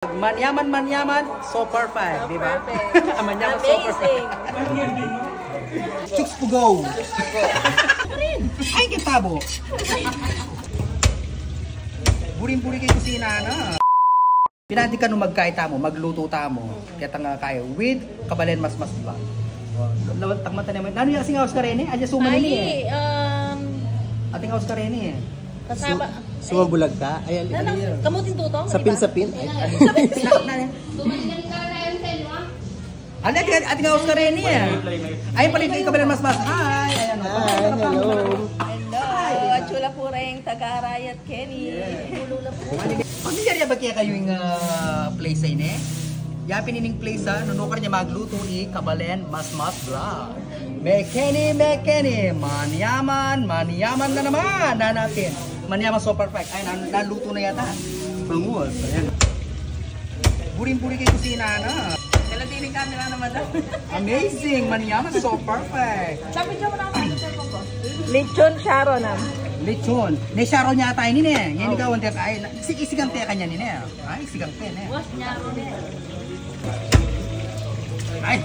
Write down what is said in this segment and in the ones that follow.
Manyaman, so perfect, di ba? Manyaman, so perfect. Chooks to go. Ay, kitabo. Buring-buri kay kusina na. Pinati ka nung magkaita mo, magluto ta mo. Kaya tanga kayo. With kabalen mas ba. Lawag tagmata naman. Ano yung asing house ka rin eh? Adya suman nili eh. Ating house ka rin eh. Kasama. Sumabulag ka? Ayan. Kamutin tutong? Sapin-sapin? Ano ating house ka rin eh. Ayun pala yung kabalen mas. Hi! Ayan. Hi, hello. Hello. Chula po rin taga-Arayat Kenny. Pamilyar ba kaya kayo yung place ay ne? Yapin ining place ha, nunukar niya magluto ni kabalen mas vlog. Mekeni, manyaman na naman na natin. Manyaman so perfect. Ay, naluto na yata. Bangus. Ayan. Buring-buri kay kusina na. Kalatining camera naman daw. Amazing! Manyaman so perfect. Sabi niyo mo na ako sa Lechon Sharon na. Lechon. Ne Sharon niya tayo ni ne. Yan ikaw ang ay isigang te kanya ni ne. Ay, isigang te ne. Was Sharon ne. Ay.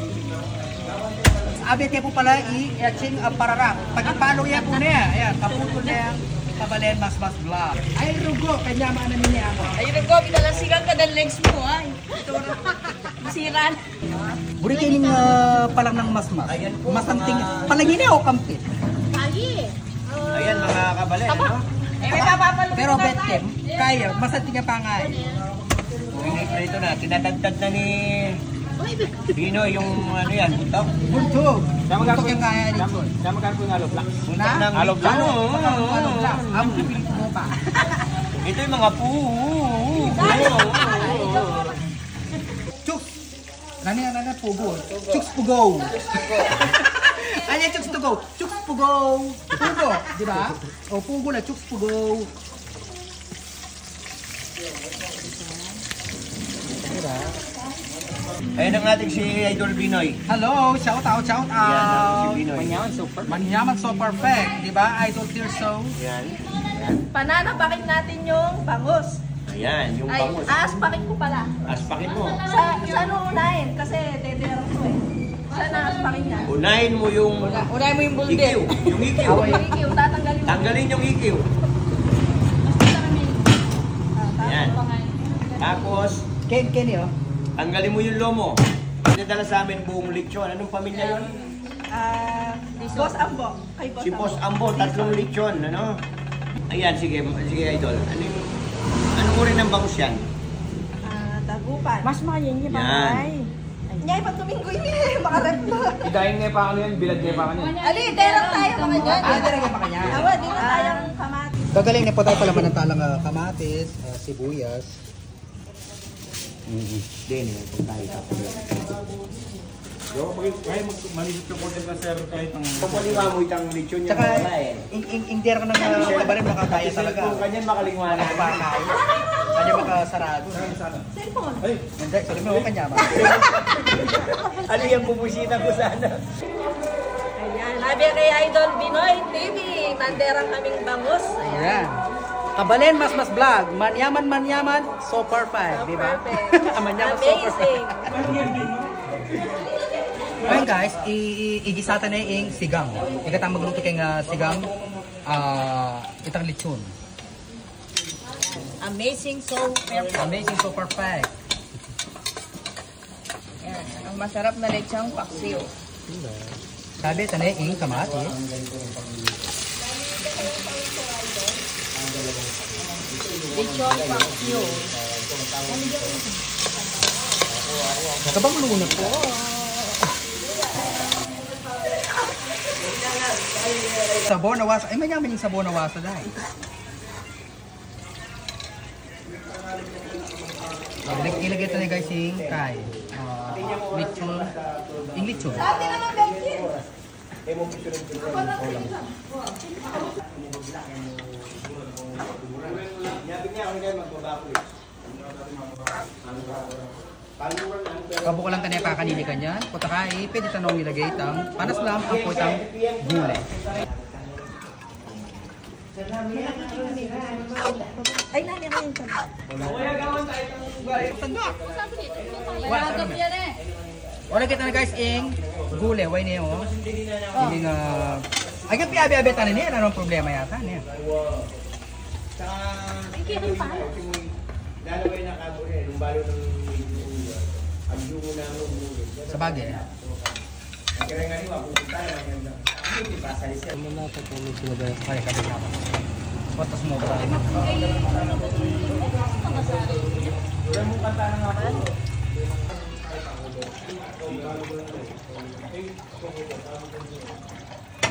Abet niya po pala i-etching pararang. Pag-follow niya po niya. Ayan, kaputol niya kabalen mas vlog. Ay, rugo. Kanya maanan niya ako. Ay, rugo. Pinalasigang ka ng legs mo. Ay. Masiran. Buri kayo yung palang ng mas. Masamting. Palagi niya o kampit? Pagi. Ayan mga kabalen, ano? Eh, may papapalo. Pero betkem, kaya. Masamting nga pangay. Ito na, tinatagtag na ni Bino yung ano yan, ito? Buntog. Buntog yung kaya ni Chon. Sama ka po ng alobla. Una? Alobla? Alobla. Ang pipilit mo pa. Ito yung mga Chooks! Nana, pugo. Chooks to go. Ano yung chooks to go? Chooks to go. Pugo, di ba? O pugo na, chooks to go. Diba? Ayun ang ating si Idol Binoy. Hello, shout out. Yan, si Binoy. Manyaman so perfect, di ba? Idol Tirso. Yan. Pananapakin natin yung bangus. Ayan, yung Ay, bangus. aspakin ko pala. Aspakin mo. Sa ano unahin? Kasi dederang ko eh. Saan na aspakin niya? Unahin mo yung Unahin mo yung bulde. ikiw. Yung ikiw. Ikiw, tatanggalin mo. Tanggalin yung ikiw. Yan. Tapos, Kenny, oh. tanggalin mo yung lomo. Pinadala sa amin buong lechon. Anong pamilya yun? Boss Ambo. Kay Boss Si Ambo. Boss Ambo, 3 lechon, ano? Ayan, sige Idol. Anong uri ng bangus yan? Tagupan. Mas makayin niya ba? Yan. Nyay, pag tuminggoy niya, makarap mo. Idahin nga pa ka yan, bilad nga pa ka yan. Ali, derang tayo mga dyan. Talaga pa kanya. Awa, di na tayong kamati. Gagaling na po tayo pala manantalang kamatis, sibuyas. Din, kung tayo tapos. Kaya malisit ka po din ka sir kahit ang... Pupaliwa mo itang lechon niya. Tsaka, ingder ka ng kabarin, makakaya talaga. Kung kanyan makalingwanan. Kanya makasarado. Cellphone. Ay! Hindi, sorry mo kanya ba? Ano yung bubusita ko sana? Ayan, sabi kay Idol Binoy TV, manderang kaming bangus. Ayan. Ayan. Kabalen mas vlog. Manyaman, so perfect, di ba? Manyaman so perfect. Amazing. Ngayon guys, igisatan na yung sigang. Ikatang magluto kay sigang, itang lechon. Amazing, so perfect. Amazing, so perfect. Ayan, ang masarap na lechong paksiw. Sabi, ito na yung kamatis. Lechong paksiw. Nakabang lunag po. Sabon na wasa. Ay, may namin yung sabon na wasa dahil. Ilagay ito na guys yung kay. Lechon. Yung lechon. Dati naman, Bensin. Kabuko lang kanina kakanili ka niyan. Kung takai, pwede tanong nilagay itang panas lang ang po itang gulay. Ay, nani ako yung tanda. Wala kita na guys ing gulay, way niyo. Hindi nga ay kan piabi-abi tanan niya, anong problema yata niya. Saka, lalaway na kaburi, yung balo ng agyungo na umulit. Sa bagay. Kaya nga niwa, pupunta naman yan lang. Hindi pa sa isa. Ay, kabi na ako. Patas mo ba?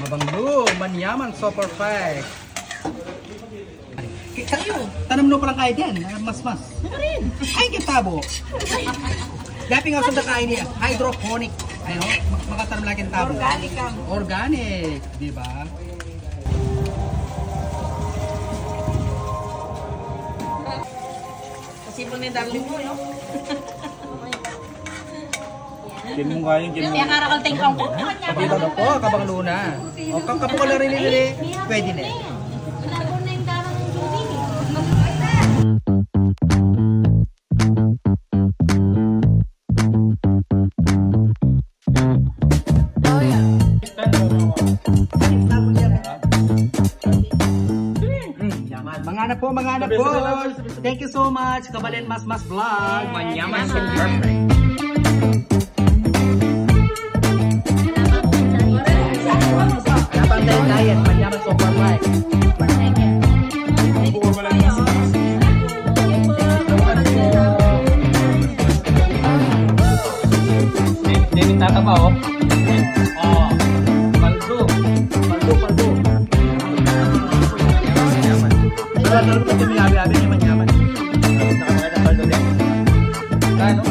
Mabanglo, manyaman, super perfect. Kayo, tanam mo palang kain yan, mas-mas. Ay, kitabo. Dapat nga sa kain niya, hydroponic. Ano, makatanam lagi ang tabo. Organic ang. Organic, di ba? Kasi po ni Darling mo, yun. Hindi mo kaya yung Kaya karakalting kang ko. Kapag ano po, kapag luna. O kapag ko lang rin pwede na. Lalo na yung darang ng tubig. Mga anak po, mga anak po. Thank you so much. Kabalen Mas Vlog. Manyaman, super perfect. Napang diet, manyaman, super perfect. Hindi tatapa oh. Oh. Paldo. Paldo. Wala talaga ito may abi-abi niya manyaman. Nakakita paldo din. Ano?